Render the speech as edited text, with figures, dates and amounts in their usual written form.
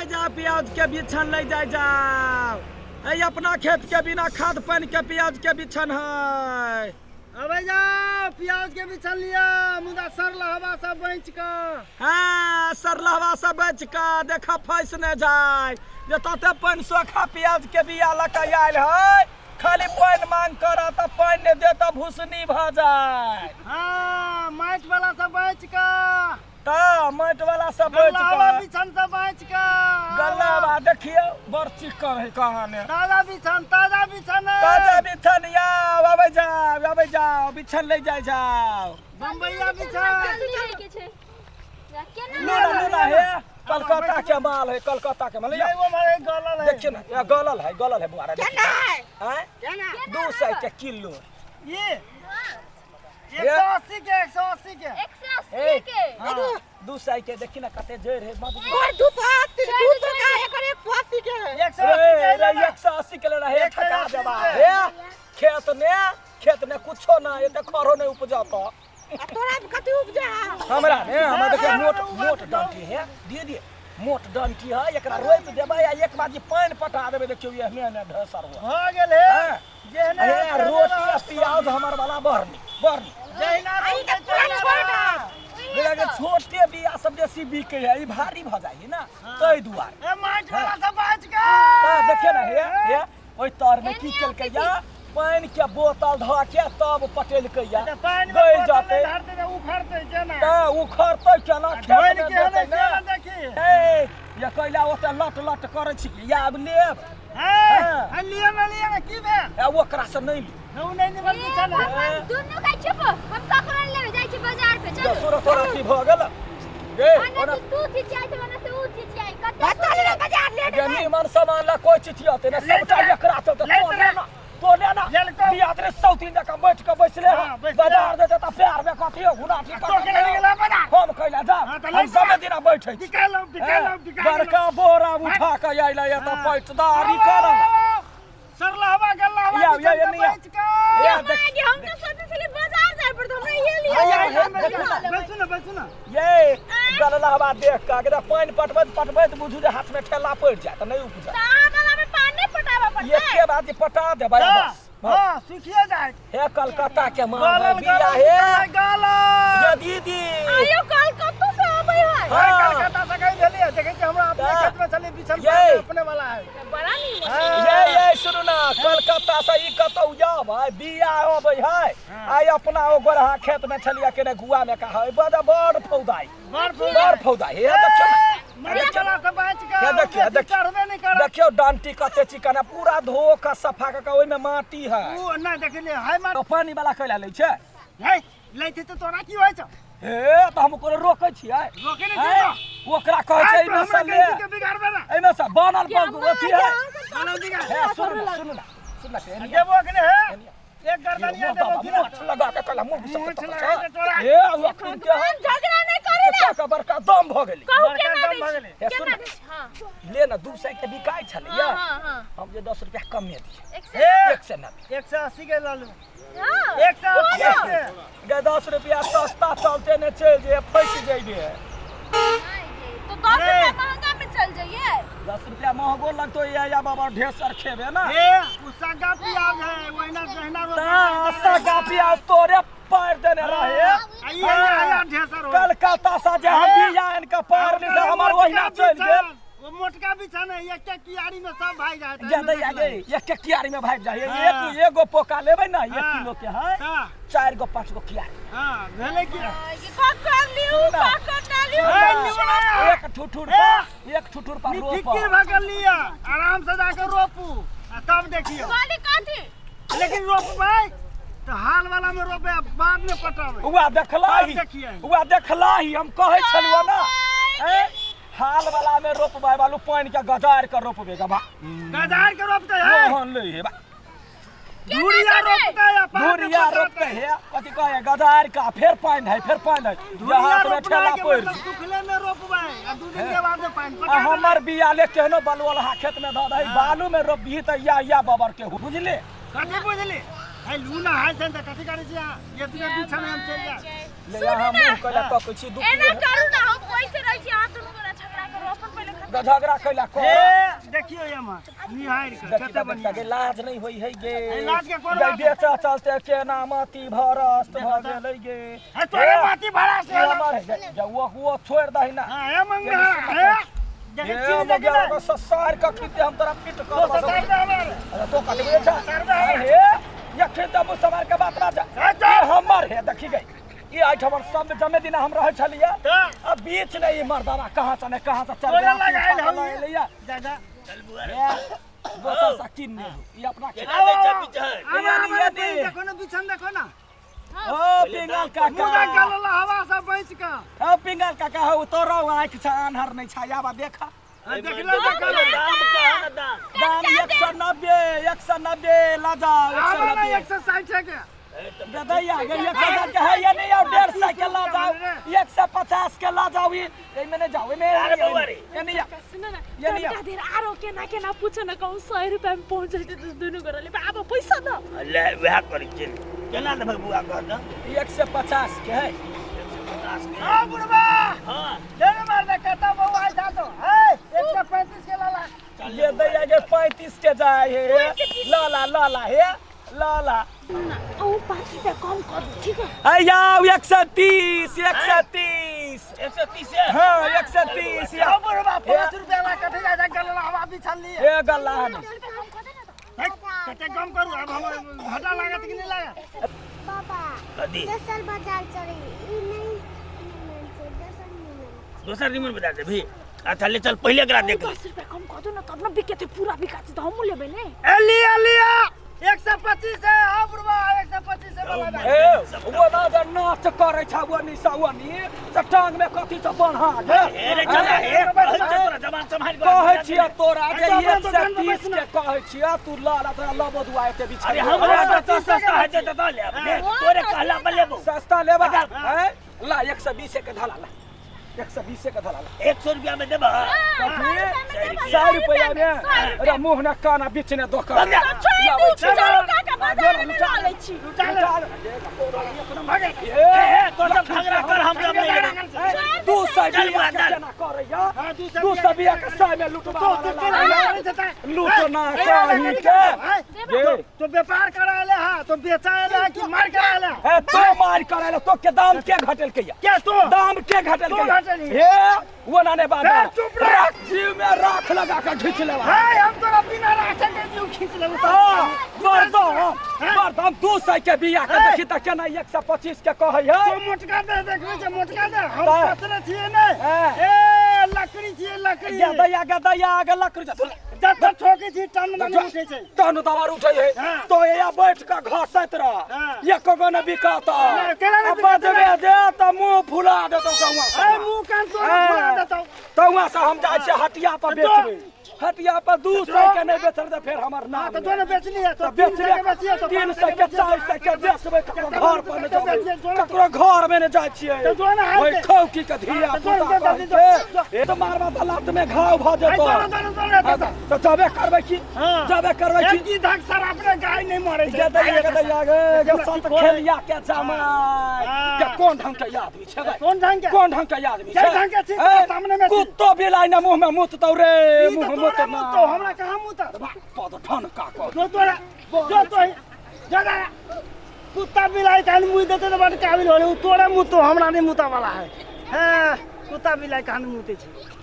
जाए जा प्याज के बिछन ले जाए जाओ। ऐ अपना खेत के बिना खाद पानी के प्याज के बिछन है। अबे जाओ प्याज के बिछन लिया मुदा सरलहवा सब बेच का। हाँ सरलहवा सब बेच का देखा फैस न जाए जे तते पानी सोखा प्याज के बिया लका आयल है। खाली पानी मांग करा तो पानी ने दे तो भूसनी भ जाए। हाँ माइट वाला सब बेच का। ता माइट वाला सब बेच गल्ला का बिछन सब बेच का। गल्ला बा देखिए बड़ चिकन है कहां ने। ताजा बिछन है। ताजा बिछन या आवे जाओ बिछन ले जाए जाओ। बम्बईया बिछन लूना है कलकत्ता के माल है कलकत्ता के माल ये वो हमारे गलल है। देखिए ना ये गलल है बुआरा केना है हैं केना 200 के किलो ये 180 के 180 के 180 के हां 200 के देखी ना कते जोर है बाबू और 280 का एकर 180 के 180 के ले रहे ठका देबा हे खेत ने कुछो ना ये खरो नहीं उपजाता। तोरा कति उपजा हमरा देखिए मोट डंटी है दे मोट डंटी है एकरा रोप देबे या एक बाजी पानी पटा देबे देखियो ये हमें ढसर हुआ हो गेले जेहने रोटी प्याज हमर वाला बरनी जहिना लेकिन छोटे बिया सब जैसी बिके है ई भारी भ जाई ना तै दुआर ए माइट वाला सब बाज का। देखिए ना हे ओइ तर में की केल के या पानी के बोतल ध के तब पटेल के या गई जाते उखड़ते केना ता उखड़ते केना धोइन खेत के में हने देते केना देखी ए ये कैला ओते लट करे छी या अब लेब है लिया की बे ए ओकरा से नहीं ली नौ नहीं निमन बिछन दुनु का चुप हम कखन लेबे जाय छी बाजार पे चल दसुर तोरा की भ गेल ए ओना तू चीज जाय छ ना से उ चीज जाय कते चल रे बाजार ले ये निमन सामान ला कोई चिट्ठी आते ना सबटा एकरा तो तो लेना बिया तेरे सौतीन जका बैठ के बैसले बाजार दे त प्यार में कथियो गुना ठीक तो के लगे ला बना हम कैला जा हम सब दिन बैठे छी निकाल बड़का बोरा उठा के आइला या त पैटदारी करल सरलहवा गल्लावा या नहीं ये देख हम तो सोचे चले बाजार जाय पर तो हमरा ये लिया बस ना ये गललहवा देख के अगर पानी पटबैत बुझू जे हाथ में ठेला पड़ जाए त नहीं उपजा तागला में पानी पटावा पड़ता है एक बात पटा दे भाई बस हां सुखिए जाए हे कलकत्ता के माल है बिया है गाला ये दीदी आयो कलकत्ता से आबै है कलकत्ता से कहीं भेलिए देखे कि हमरा अपने खेत में चली बिछल अपने वाला है बड़ा नहीं ये सुनो ना कलकत्ता से ई कतौ जाब बिया आबै है आई अपना ओ गोरहा खेत में छलिया के ने गुआ में का है बड़ फौदाई हे देखियो डंटी कते चिकन है पूरा धो के सफा के ओइ में माटी है ओ ना देखलिए है माटी पानी वाला कैला ले छै है लेते तो तोरा की होय छ हे त हम ओकरा रोकै छियै रोके नहीं छै ओकरा कहै छै इमे से ले के बिगाड़बे ना इमे से बनल अथी है बनल बिगाड़ हे सुन ना देबो के है एक गर्दनिया देबो कि मोछ लगा के कला मुंह से लगा के तोरा हे अखन के है झगड़ा नहीं करे ना का बड़का दम भ गेलै बड़का दम भ गेलै हे सुन हां ले ना 200 के बिकाय छलिए हां हम जे 10 रुपया कम में दिए 190 180 के ला लो हां 180 के गे 10 रुपया सस्ता चलते ने चल जे फंस जइबे तो 10 रुपया महंगा में चल जाइए 10 रुपया महंगो लगतो या बाबा ढेर सर खेबे ना ए उसका प्याज है वहीना जहना सगा प्याज तोरे पार देने रहे आया ढेर सर कलकत्ता से जे हम बिया इनका पार ले हमर वहीना चल गेल वो मोटका बिछन है एक एक कियारी में सब भाग जाता है ज्यादा आगे एक एक कियारी में भाग जाए एगो पोका लेबै ना 1 किलो के है 4 गो 5 गो कियारी हां भेले कि ये का कर लियो का कर लियो एक ठुठुर पर रोप फिकिर भगल लिया आराम से जाकर रोपू तब देखियो वाली काठी लेकिन रोप भाई तो हाल वाला में रोपे बाद में पटावे हुआ देखलाही हम कहै छलियो ना हाल वाला में रोपबै बालू पानी के गजार के रोपबे गबा गजार के रोपते है मोहन ले हे बा धुरिया रोपते है कथि कहे गजार का फिर पानी है हाथ में ठेला पड़ सुखले में रोपबै आ 2 दिन के बाद में पानी पटा हमर बिया ले केहनो बालू वाला खेत में द दही बालू में रोपबी त या बबर के बुझले कथि बुझली है लूना है सन त कथि करे छी ये दिन बिछा में हम चल जा ले यहाँ मुंह कला तक छी दुख एना करू ना हम पैसे रह छी हाथ दुनु गोरा झगड़ा करू अपन पहले झगड़ा कैला को देखियो ये मां निहार के देखी कते बढ़िया के लाज नहीं होई है गे लाज के कोन गे बेचा चलते केना माटी भरस्त भ गेलै गे है तोरे माटी भरा से हमर वो छोड़ दही ना हां ए मंगा है ये मगर को ससार का खीते हम तोरा पिट कर तो ससार दे हमर अरे तो कटबे जा हे ये खेत अब समार के बात राजा ये हमर है देखी गई ये आठ हमर सब जमे दिन हम रह छलिए अब बीच नहीं मर्दाना कहां से चल तोरे लगाइल हम लिया दादा चल बुआ दोसर से किन ने ये अपना खेत ये देखो ना बिछन देखो ना ओ पिंगल काका मुदा गलला हवा से बच का ओ पिंगल काका हो तोरो आंख छ अनहर नहीं छायावा देखा देख ले दाम का है ना दाम दाम 190 ला जाओ 190 160 है के दादा आगे 1000 के है या नहीं और 150 के ला जाओ 150 के ला जाओ ये मैंने जाओ में अरे बउआ रे ये नहीं सुन न ये नहीं तनका देर आरो केना पूछ न कहूं 100 रुपैया में पहुंच जैते तो दुनु गोरले अब पैसा द ले वह करी चल केना देबे बुआ कह द 150 के है 50 के हां बुढ़वा हां देने मार दे कता बउआ था तो है 135 के लाला ये दैया के 35 के जाए है लाला है लाला ओ पार्टी पे कम कर ठीक है आया 130 130 हां 130 हां बुढ़वा 5 रुपया ला कटे जा गलला हवा बिछल लिए ये गल्ला है कते कम करू अब हम घाटा लागत कि नहीं लागा पापा कदी 10 साल बाजार चली ई नहीं से 10 साल नहीं दोसर निमन बता दे भी अच्छा ले चल पहले करा देख 10 रुपया कम कर दो ना तब ना बिके थे पूरा बिका थे तो हम लेबे ले लिया 125 है हां बुढ़वा 125 से वाला ए वो ना जे नाच करे छ वो निसावनी से टांग में कथि छ बन्हा गे हे रे चला हे तोरा जवान संभाल के कहै छियै तोरा जे 130 के कहै छियै तू लाला तोरा लबदुआ एते बिछ अरे हमरा तो सस्ता है तो ले अपने तोरे कहला पर लेबो सस्ता लेबा हैं ला 120 के धला ला 120 के धला ला 100 रुपया में देबा कथि 100 रुपया में अरे मुंह न काना बिचने दुकान काका बाजार में ला ले छी ए तो सब झगड़ा कर हम सब नहीं लेना 200 बिया के केना करैया 200 बिया के 100 में लुटवा लूट ना कहीं के तो व्यापार कराले हां तो बेचाले कि मार कराले ए तो मार कराले तो के दाम के घटल के क्या तो दाम के घटल तो के घटल हे वो नाने बात ए, चुप रह। जीव में राख लगा के खींच लेवा हां हम तो बिना राखे के जीव खींच लेबो हां मर्दम 200 के बिया के देखी त केना 125 के कहै तो है मोटका दे देखबे जे मोटका दे हम हाँ। पतरे छिए ने हाँ। ए लकड़ी छिए लकड़ी गदया आगे लकड़ी जा जत ठोके छी टन में उठे छै तनु दवार उठै है हाँ। तो ये बैठ के घसैत रह हाँ। एक गो ने बिकाता केला ने अब बजबे जे त मुंह फुला देतो गौवा ए मुंह कान तो फुला देतौ तो वहां से हम जाय छै हटिया पर बेचबे हटिया पर 200 के नहीं बेचल त फिर हमर नाम तो दोनों बेचली है तो बेच 300 के बेचिए तो 300 के 400 के बेचबे ककरो घर पर न जाबे ककरो घर में न जाय छियै तो दोनों हाथ ओइ से- खौकी के धिया हाँ, तो दोनों पुता दे- के ए तो मारवा दलात में घाव भ जेतो दोनों तो जाबे करबै की हाँ। जाबे करबै एक की की धक सर अपने गाय नहीं मरे छै गदया गे संत खेलिया के जमाई हाँ। के कोन ढंग के आदमी छै भाई कौन ढंग के कोन ढंग के आदमी के ढंग के छी ए, सामने में छी। कुत्तो बिलाई न मुंह में मुततौ रे ई मुंह तो मुत तोरा ना मुँह तो हमरा कहां मुँह तो पद ठन का को जो तोरा जो तो जगा कुत्ता बिलाई कान मुँह देते तो बड़ काबिल होले उ तोरा मुँह तो हमरा नहीं मुता वाला है हैं कुत्ता बिलाई कान मुँह छै